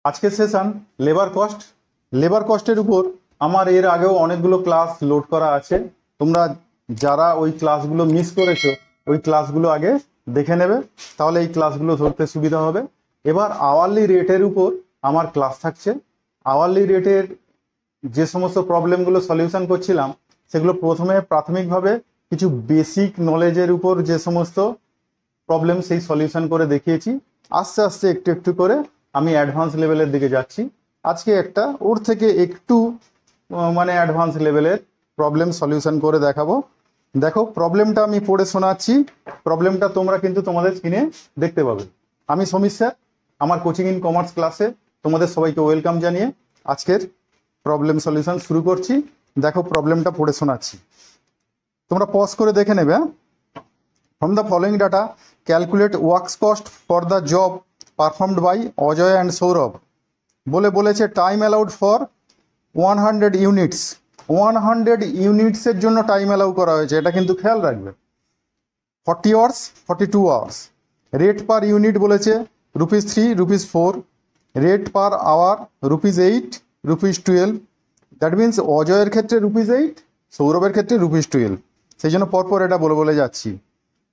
আজকের session labour কস্টের উপর আমার এর আগেও অনেকগুলো ক্লাস লোড করা আছে। তোমরা যারা ওই ক্লাসগুলো মিস করেছো ওই ক্লাসগুলো আগে দেখে নেবে, তাহলে এই ক্লাসগুলো ধরতে সুবিধা হবে। এবার আওয়ারলি রেটের উপর আমার ক্লাস থাকছে। আওয়ারলি রেটের যে সমস্ত প্রবলেমগুলো সলিউশন করছিলাম সেগুলো প্রথমে প্রাথমিকভাবে কিছু বেসিক নলেজের উপর যে সমস্ত প্রবলেম সেই সলিউশন করে দেখিয়েছি। আস্তে আস্তে একটু একটু করে আমি অ্যাডভান্স লেভেলের দিকে যাচ্ছি। আজকে একটা ওর থেকে একটু অ্যাডভান্স লেভেলের প্রবলেম সলিউশন করে দেখাবো। দেখো প্রবলেমটা আমি পড়ে শোনাচ্ছি, প্রবলেমটা তোমরা কিন্তু তোমাদের স্ক্রিনে দেখতে পাবে। আমি সমীর স্যার, আমার কোচিং ইন কমার্স ক্লাসে তোমাদের সবাইকে ওয়েলকাম জানিয়ে আজকের প্রবলেম সলিউশন শুরু করছি। দেখো প্রবলেমটা পড়ে শোনাচ্ছি, তোমরা পজ করে দেখে নেবে। From the following data, calculate works cost for the job performed by Ajoy and Saurabh. বলেছে টাইম অ্যালাউড ফর 100 ইউনিটস। 100 ইউনিটসের জন্য টাইম অ্যালাউ করা হয়েছে, এটা কিন্তু খেয়াল রাখবে। 40 hours, 42 hours. Rate per unit বলেছে ₹3, ₹4। Rate per hour ₹8, ₹12। That means অজয়ের ক্ষেত্রে ₹8, সৌরভের ক্ষেত্রে ₹12। সেই জন্য পরপর এটা বলে যাচ্ছি।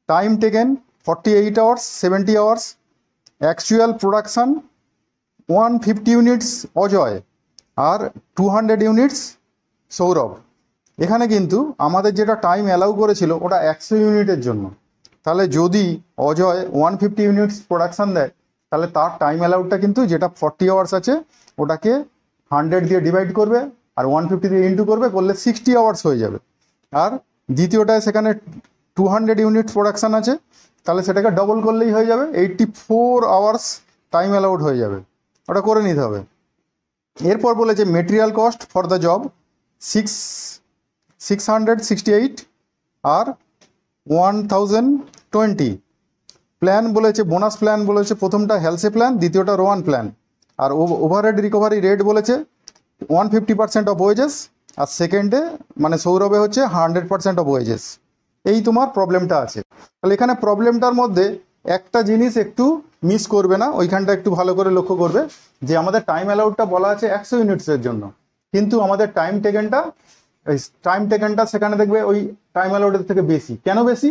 Time taken 48 hours, 70 hours. Actual production 150 units Ajay আর 200 ইউনিটস সৌরভ। এখানে কিন্তু আমাদের যেটা টাইম অ্যালাউ করেছিল ওটা 100 ইউনিটের জন্য। তাহলে যদি অজয় 150 ইউনিটস প্রোডাকশান দেয় তাহলে তার টাইম অ্যালাউডটা কিন্তু যেটা 40 আওয়ার্স আছে ওটাকে 100 দিয়ে ডিভাইড করবে আর 150 দিয়ে ইন্টু করলে 60 আওয়ার্স হয়ে যাবে। আর দ্বিতীয়টায় সেখানে 200 ইউনিট প্রোডাকশান আছে, তাহলে সেটাকে ডবল করলেই হয়ে যাবে, 84 আওয়ার্স টাইম অ্যালাউড হয়ে যাবে। ওটা করে নিতে হবে। এরপর বলেছে material cost for the job 668 আর 1020। প্ল্যান বলেছে বোনাস প্ল্যান বলেছে প্রথমটা হেলসে প্ল্যান, দ্বিতীয়টা রোয়ান প্ল্যান। আর ওভারহেড রিকভারি রেট বলেছে 150% অফ ওয়েজেস, আর সেকেন্ডে সৌরভে হচ্ছে 100% অফ ওয়েজেস। এই তোমার প্রবলেমটা আছে। তাহলে এখানে প্রবলেমটার মধ্যে একটা জিনিস একটু মিস করবে না, ওইখানটা একটু ভালো করে লক্ষ্য করবে যে আমাদের টাইম অ্যালাউডটা বলা আছে 100 ইউনিটসের জন্য, কিন্তু আমাদের টাইম টেকেনটা সেখানে দেখবে ওই টাইম অ্যালাউডের থেকে বেশি। কেন বেশি?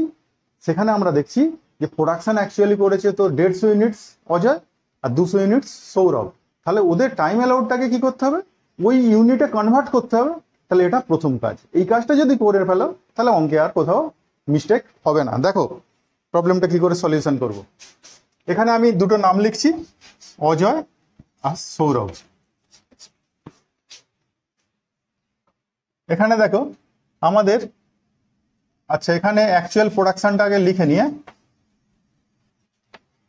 সেখানে আমরা দেখছি যে প্রোডাকশান অ্যাকচুয়ালি করেছে তো 150 ইউনিটস অজয় আর 200 ইউনিটস সৌরভ। তাহলে ওদের টাইম অ্যালাউডটাকে কি করতে হবে? ওই ইউনিটে কনভার্ট করতে হবে। তাহলে এটা প্রথম কাজ। এই কাজটা যদি করে ফেলো তাহলে অঙ্কে আর কোথাও মিস্টেক হবে না। দেখো প্রবলেমটা কি করে সলিউশন করব। এখানে আমি দুটো নাম লিখছি, অজয় আর সৌরভ। এখানে দেখো আমাদের এখানে অ্যাকচুয়াল প্রোডাকশনটা আগে লিখে নিয়ে,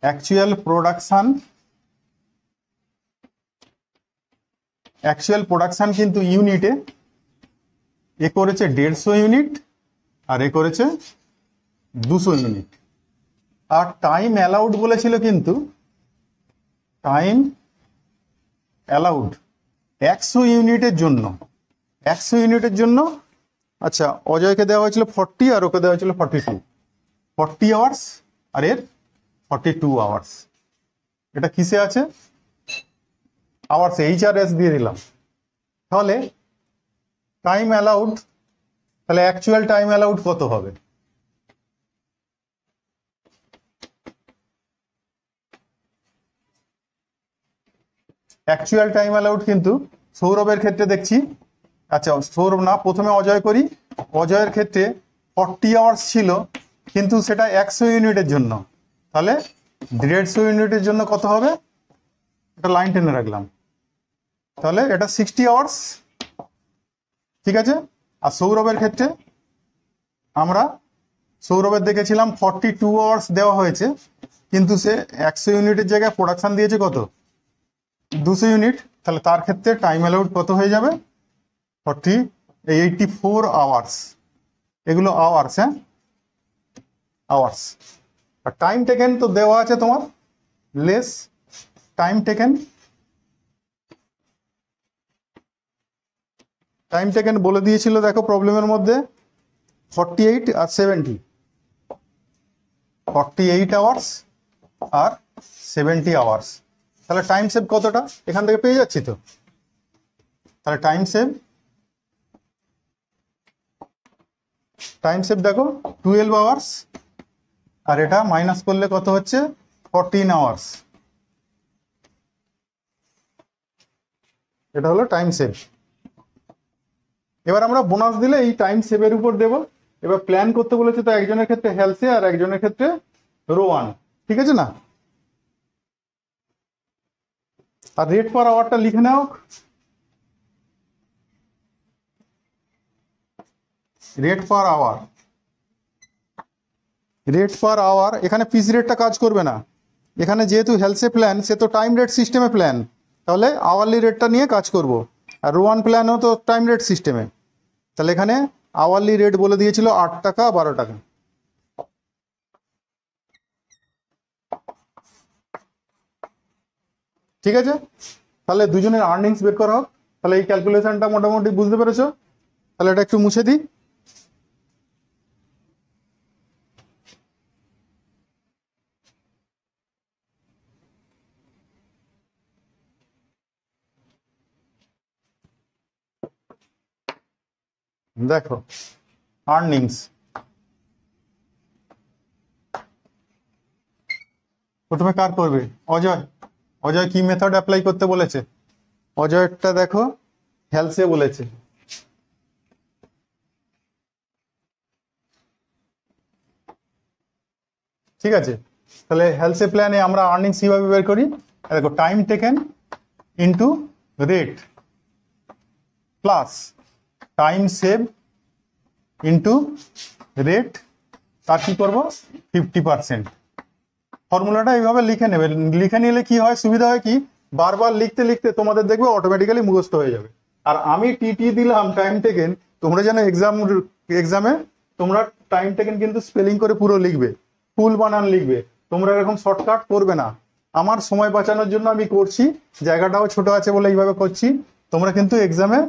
অ্যাকচুয়াল প্রোডাকশন কিন্তু ইউনিটে এ করেছে 150 ইউনিট আর এ করেছে 200 ইউনিট। আর টাইম অ্যালাউড বলেছিল কিন্তু টাইম অ্যালাউড 100 ইউনিটের জন্য। 100 ইউনিটের জন্য অজয়কে দেওয়া হয়েছিল 40 আর ওকে দেওয়া হয়েছিল 42। 40 আওয়ার্স আর এর 42 আওয়ার্স। এটা কিসে আছে? আওয়ার্স, HRS দিয়ে দিলাম। তাহলে টাইম অ্যালাউড, তাহলে অ্যাকচুয়াল টাইম অ্যালাউড কত হবে? অ্যাকচুয়াল টাইম অ্যালাউড কিন্তু সৌরভের ক্ষেত্রে দেখছি, সৌরভ না, প্রথমে অজয় করি। অজয়ের ক্ষেত্রে 40 আওয়ার্স ছিল কিন্তু সেটা 100 ইউনিটের জন্য। তাহলে 150 ইউনিটের জন্য কত হবে? এটা লাইন টেনে রাখলাম। তাহলে এটা 60 আওয়ার্স, ঠিক আছে। আর সৌরভের ক্ষেত্রে আমরা সৌরভের দেখেছিলাম 42 আওয়ার্স দেওয়া হয়েছে, কিন্তু সে 100 ইউনিটের জায়গায় প্রোডাকশন দিয়েছে কত? 200 ইউনিট। তাহলে তার ক্ষেত্রে টাইম অ্যালাউড কত হয়ে যাবে? 84 আওয়ার্স। এগুলো আওয়ার্স, আওয়ার্স। আর টাইম টেকেন তো দেওয়া আছে তোমার লেস টাইম টেকেন বলে দিয়েছিল। দেখো প্রবলেমের মধ্যে 48 আর 70, 48 আওয়ার্স আর 70 আওয়ার্স। তাহলে টাইম সেভ কতটা এখান থেকে পেয়ে যাচ্ছি তো। তাহলে টাইম সেভ দেখো 12 আওয়ার্স, আর এটা মাইনাস করলে কত হচ্ছে 14 আওয়ার্স। এটা হলো টাইম সেভ। এবার আমরা বোনাস দিলে এই টাইম সেভের উপর দেব। এবার প্ল্যান করতে বলেছে তো একজনের ক্ষেত্রে হেলসে আর একজনের ক্ষেত্রে রো 1, ঠিক আছে না। আর রেট পার আওয়ারটা লিখে নাও। রেট পার আওয়ার এখানে পিস রেটটা কাজ করবে না, এখানে যেহেতু হেলসে প্ল্যান সে তো টাইম রেট সিস্টেমে প্ল্যান, তাহলে আওয়ারলি রেটটা নিয়ে কাজ করব। আর রো 1 প্ল্যানও তো টাইম রেট সিস্টেমে, তাহলে এখানে আওয়ারলি রেট বলে দিয়েছিল 8 টাকা 12 টাকা। ঠিক আছে, তাহলে দুজনের আর্নিংস বের করা হোক। তাহলে এই ক্যালকুলেশনটা মোটামুটি বুঝতে পেরেছো। তাহলে এটা একটু মুছে দিই। দেখো আর্নিংস, প্রথমে কার করবে? অজয় কি মেথড অ্যাপ্লাই করতে বলেছে? অজয়টা দেখো হেলসে বলেছে। ঠিক আছে, তাহলে হেলসে প্ল্যানে আমরা আর্নিংস কিভাবে বের করি? দেখো time taken into rate plus time save into rate, তার কি করবো 50%। ফর্মুলাটা এইভাবে লিখে নেবে। লিখে নিলে কি হয়, সুবিধা হয় কি, বারবার লিখতে লিখতে তোমাদের দেখবে অটোমেটিক্যালি মুখস্থ হয়ে যাবে। আর আমি টিটি দিলাম টাইম টেকেন, তোমরা যেন এক্সামে তোমরা টাইম টেকেন কিন্তু স্পেলিং করে পুরো লিখবে, ফুল বানান লিখবে। তোমরা এরকম শর্টকাট করবে না। আমার সময় বাঁচানোর জন্য আমি করছি, জায়গাটাও ছোট আছে বলে এইভাবে করছি। তোমরা কিন্তু এক্সামে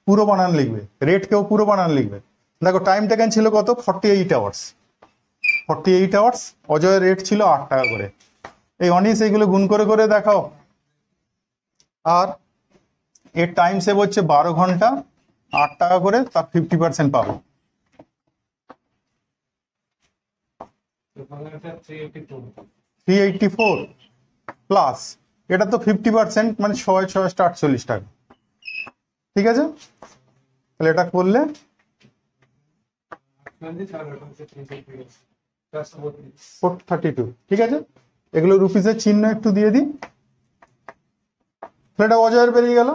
পুরো বানান লিখবে, রেটকেও পুরো বানান লিখবে। দেখো টাইম টেকেন ছিল কত, 48 আওয়ার্স। 48 আওয়ার্স, অজয়ের রেট ছিল 8 টাকা করে। এই অনিস এইগুলো গুণ করে করে দেখাও। আর এর টাইম সেভ হচ্ছে 12 ঘন্টা, 8 টাকা করে, তার 50% পাবো। 384 প্লাস এটা তো 50%, মানে 6 টাকা। ঠিক আছে, তাহলে এটা করলে 432। ঠিক আছে, এগুলো রুপিসের চিহ্ন একটু দিয়ে দিই। এটা অজয়ের বেরিয়ে গেল।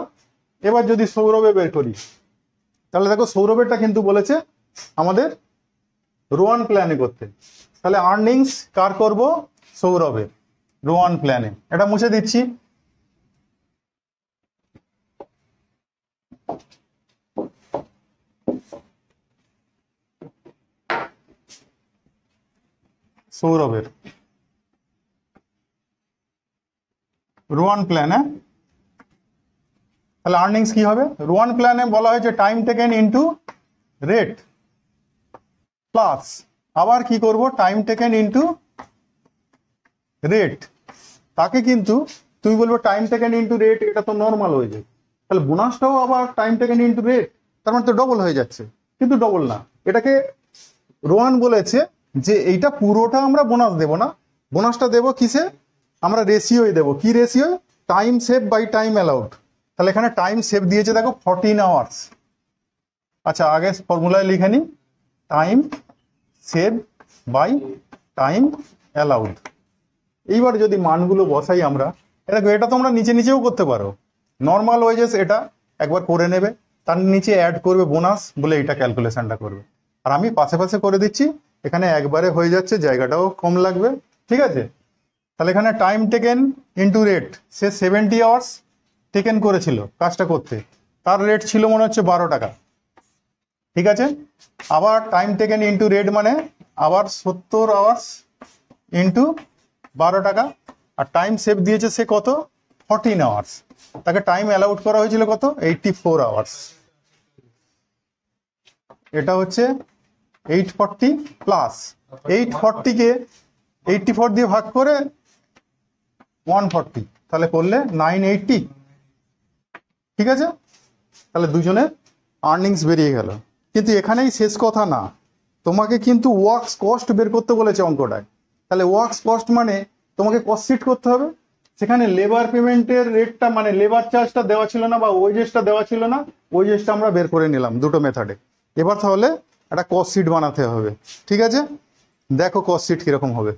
এবার যদি সৌরভে বের করি, তাহলে দেখো সৌরভেরটা কিন্তু বলেছে আমাদের রো 1 প্ল্যানে করতে। তাহলে আর্নিংস কার করব? সৌরভের, রো 1 প্ল্যানে। এটা মুছে দিচ্ছি। সৌরভের রো 1 প্ল্যান। তাহলে আর্নিংস কি হবে? রো 1 প্ল্যানে বলা হয়েছে time taken into rate plus আবার কি করব, টাইম টেকেন ইন্টু রেট। তাকে কিন্তু তুমি বলবো টাইম টেকেন ইন্টু রেট, এটা তো নর্মাল হয়ে যায়। তাহলে বোনাসটাও আবার টাইম টেকেন ইন্টু রেট, তার মানে তো ডবল হয়ে যাচ্ছে। কিন্তু ডবল না, এটাকে রো 1 বলেছে যে এইটা পুরোটা আমরা বোনাস দেব না, বোনাসটা দেব কিসে? আমরা রেশিওই দেব। কি ratio? Time save by time allowed. তাহলে এখানে টাইম সেভ দিয়েছে দেখো 14 আওয়ার্স। আচ্ছা, আগে ফর্মুলায় লিখে নি, time save by time allowed. এইবার যদি মানগুলো বসাই আমরা, দেখো এটা তোমরা নিচে নিচেও করতে পারো। নর্মাল ওয়েজেস এটা একবার করে নেবে, তার নিচে অ্যাড করবে বোনাস বলে এইটা ক্যালকুলেশনটা করবে। আর আমি পাশে পাশে করে দিচ্ছি, এখানে একবারে হয়ে যাচ্ছে, জায়গাটাও কম লাগবে। ঠিক আছে, তাহলে এখানে টাইম টেকেন ইন্টু রেট, সে 70 আওয়ার্স টেকেন করেছিল কাজটা করতে, তার রেট ছিল মনে হচ্ছে 12 টাকা। ঠিক আছে, আবার টাইম টেকেন ইন্টু রেট মানে আবার 70 আওয়ার্স ইন্টু 12 টাকা। আর টাইম সেভ দিয়েছে সে কত, 14 আওয়ার্স। তাকে টাইম অ্যালাউড করা হয়েছিল কত, 84 আওয়ার্স। এটা হচ্ছে 840 প্লাস 840 কে 84 দিয়ে ভাগ করে 140, তাহলে করলে 980। ঠিক আছে, তাহলে দুজনের আর্নিংস বেরিয়ে গেল। কিন্তু এখানেই শেষ কথা না, তোমাকে কিন্তু ওয়ার্কস কস্ট বের করতে বলেছে অঙ্কটায়। তাহলে ওয়ার্কস কস্ট মানে তোমাকে কস্ট শিট করতে হবে। সেখানে লেবার পেমেন্টের রেটটা মানে লেবার চার্জটা দেওয়া ছিল না বা ওয়েজেসটা দেওয়া ছিল না, ওয়েজেসটা আমরা বের করে নিলাম দুটো মেথডে। এবার তাহলে একটা কস্ট শিট বানাতে হবে। ঠিক আছে, দেখো কস্ট শিট কিরকম হবে।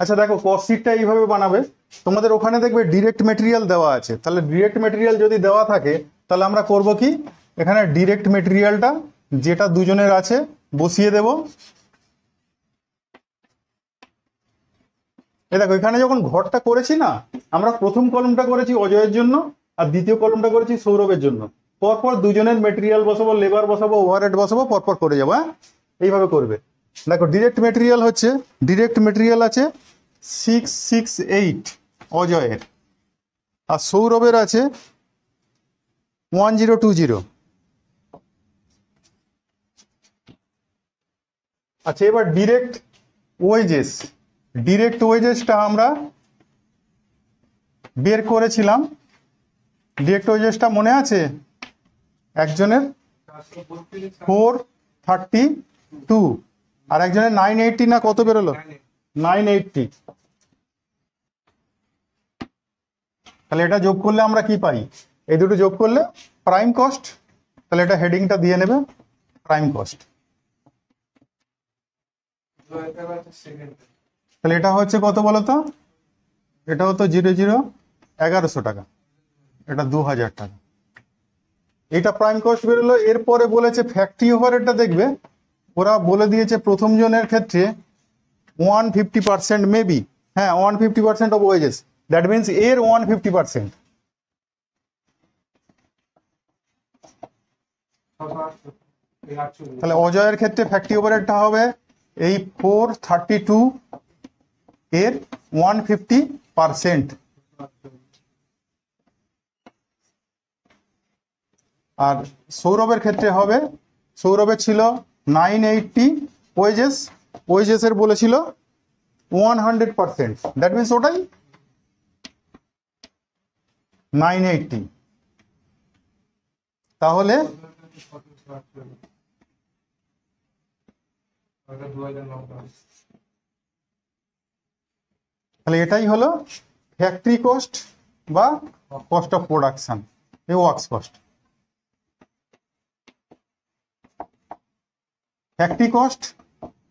আচ্ছা দেখো, কস্ট শিটটা এইভাবে বানাবে। তোমাদের ওখানে দেখবে ডিরেক্ট মেটেরিয়াল দেওয়া আছে। তাহলে ডিরেক্ট মেটেরিয়াল যদি দেওয়া থাকে তাহলে আমরা করব কি, এখানে ডিরেক্ট মেটেরিয়ালটা যেটা দুজনের আছে বসিয়ে দেব। দেখো এখানে যখন ঘরটা করেছি না, আমরা প্রথম কলমটা করেছি অজয়ের জন্য আর দ্বিতীয় কলমটা করেছি সৌরভের জন্য। পরপর দুজনের মেটেরিয়াল বসাবো, লেবার বসাবো, ওভারহেড বসাবো, পরপর করে যাবো। হ্যাঁ, এইভাবে করবে। দেখো ডিরেক্ট মেটেরিয়াল হচ্ছে, ডিরেক্ট মেটেরিয়াল আছে 668 অজয়ের, আর সৌরভের আছে 1020। আচ্ছা এবার ডিরেক্ট ওয়েজেস, ডিরেক্ট ওয়েজেসটা আমরা বের করেছিলাম। ডিরেক্ট ওয়েজেসটা মনে আছে, একজনের 432 আর একজনের 980 না কত বেরোলো, 980। তাহলে এটা যোগ করলে আমরা কি পাই, এই দুটো যোগ করলে প্রাইম কস্ট। তাহলে এটা হেডিংটা দিয়ে নেবে প্রাইম কস্ট। তাহলে এটা হচ্ছে কত বলতো, এটা হতো 1100 টাকা, এটা 2000 টাকা। এটা প্রাইম কস্ট বেরোলো। এরপরে বলেছে ফ্যাক্টরি ওভারহেডটা দেখবে, ওরা বলে দিয়েছে প্রথম জনের ক্ষেত্রে 150% মেবি, হ্যাঁ 150% অফ ওয়েজেস, দ্যাট মিনস এর 150%। তাহলে অজয়ের ক্ষেত্রে ফ্যাক্টরি ওভারহেডটা হবে এই 432 এর 150%। আর সৌরভের ক্ষেত্রে হবে, সৌরভের ছিল 980 ওয়েজেস, ওয়েজেসের বলেছিল 100%, দ্যাট মিনস ওটাই 980। তাহলে এটাই হলো ফ্যাক্টরি কস্ট বা কস্ট অফ প্রোডাকশন, এই ওয়ার্কস কস্ট। ফ্যাক্টরি কস্ট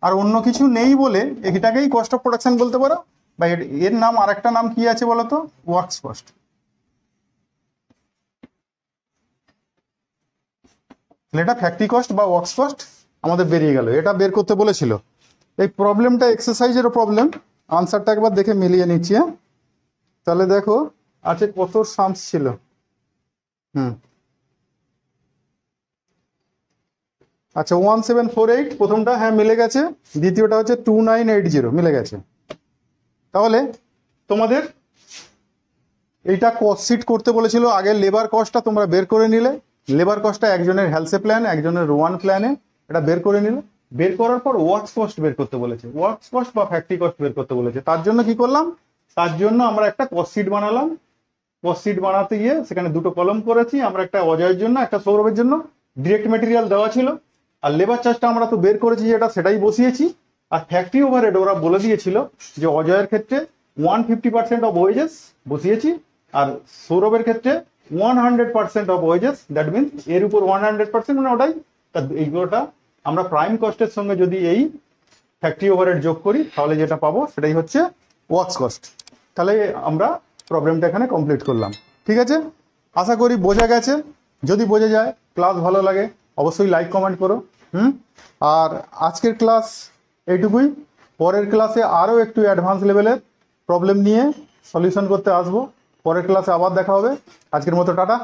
আর অন্য কিছু নেই বলে এটাকেই কস্ট অফ প্রোডাকশন বলতে পারো, বা এর নাম আর একটা নাম কি আছে বলতো, ওয়ার্কস কস্ট। এটা ফ্যাক্টরি কস্ট বা ওয়ার্কস কস্ট আমাদের বেরিয়ে গেল। এটা বের করতে বলেছিল। এই প্রবলেমটা এক্সারসাইজেরও প্রবলেম, আনসারটা একবার দেখে মিলিয়ে নিচ্ছি। হ্যাঁ, তাহলে দেখো আছে কত সামস ছিল। আচ্ছা 1748 প্রথমটা, হ্যাঁ মিলে গেছে। দ্বিতীয়টা হচ্ছে 2980 মিলে গেছে। তাহলে তোমাদের এইটা কস্ট শিট করতে বলেছিল। আগে লেবার কস্টটা তোমরা বের করে নিলে, লেবার কস্টটা একজনের হেলসে প্ল্যান, একজনের রোয়ান প্ল্যানে, এটা বের করে নিলে। বের করার পর ওয়ার্কস কস্ট বের করতে বলেছে, ওয়ার্কস কস্ট বা ফ্যাক্টরি কস্ট বের করতে বলেছে। তার জন্য কি করলাম, তার জন্য আমরা একটা কস্ট শিট বানালাম। কস্ট শিট বানাতে গিয়ে সেখানে দুটো কলম করেছি আমরা, একটা অজয়ের জন্য একটা সৌরভের জন্য। ডিরেক্ট মেটেরিয়াল দেওয়া ছিল আর লেবার চার্জটা আমরা তো বের করেছি যেটা, সেটাই বসিয়েছি। আর ফ্যাক্টরি ওভারহেড ওরা বলে দিয়েছিল যে অজয়ের ক্ষেত্রে 150% অফ ওয়েজেস বসিয়েছি, আর সৌরভের ক্ষেত্রে 100% অফ ওয়েজেস, দ্যাট মিনস এর উপর 100% মানে ওটাই। তা এইগুলোটা আমরা প্রাইম কস্টের সঙ্গে যদি এই ফ্যাক্টরি ওভারহেড যোগ করি তাহলে যেটা পাবো সেটাই হচ্ছে ওয়ার্কস কস্ট। তাহলে আমরা প্রবলেমটা এখানে কমপ্লিট করলাম। ঠিক আছে, আশা করি বোঝা গেছে। যদি বোঝা যায়, ক্লাস ভালো লাগে অবশ্যই লাইক কমেন্ট করো। আর আজকের ক্লাস এইটুকুই। পরের ক্লাসে আরও একটু অ্যাডভান্স লেভেলের প্রবলেম নিয়ে সলিউশন করতে আসবো। পরের ক্লাসে আবার দেখা হবে। আজকের মতো টাটা।